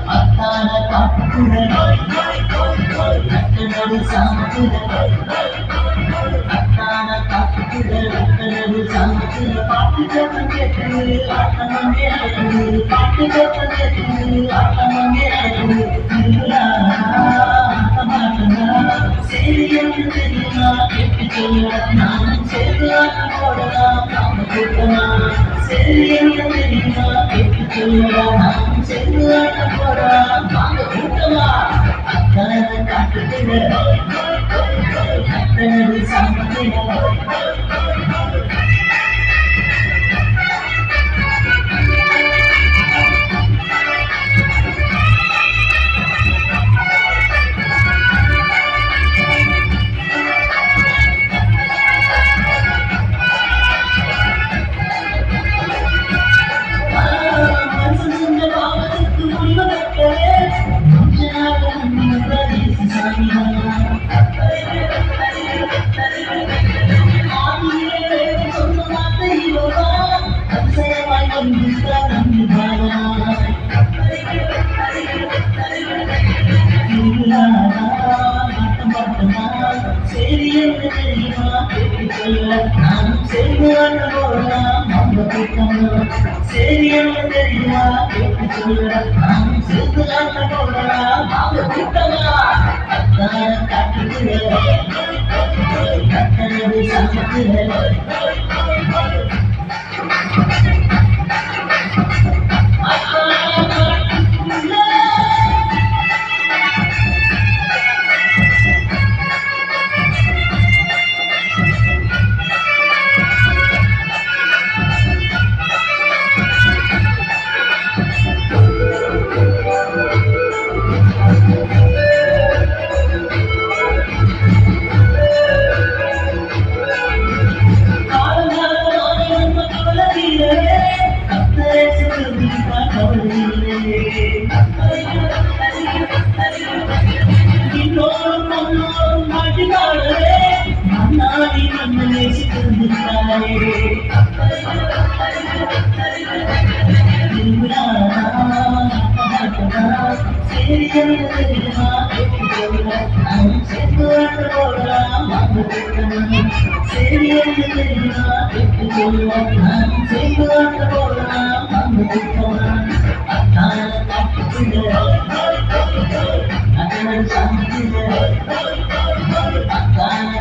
அத்தான காட்டுக்குள்ள அத்தனது சாமத்துல அத்தான காட்டுக்குள்ள அத்தனது சாமத்துல பாட்டு சத்தம் கேட்குது ஆட்டமாங்கே நடக்குது பாட்டு சத்தம் கேட்குது ஆட்டமாங்கே நடக்குது திருவிழா ஆட்டமாட்டா சரி என்று தெரியுமா கேட்டு சொல்ல நானும் சேர்ந்து ஆட்டம் போடலாம் நாம கூட்டலாம் சரி என்று தெரியுமா கேட்டு சொல்லலாம் நானும் சேர்ந்து ஆட்டம் போடலாம் நாம கூட்டமா அத்தனை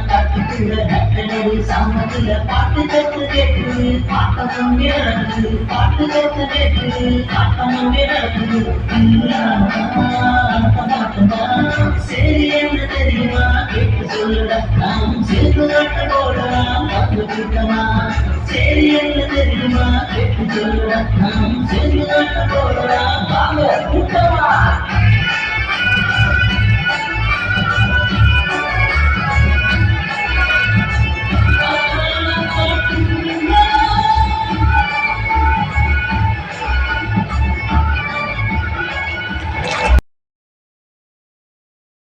காட்டுக்குள்ள அத்தனது சாமத்துல பாட்டு கேட்டு கேட்குது பாட்டமும் நடக்குது பாட்டு கேட்டு கேட்குது பாட்டமும் நடக்குது சரி என்ன தெரியுமா கேட்டு சொல்லுட நாம் சேர்ந்து காட்ட போடலாம் பார்த்து கூட்டமா சரி என்ன தெரியுமா கேட்டு சொல்லுட நாம் சேர்ந்து காட்ட போடலாம் வாங்க கூட்டமா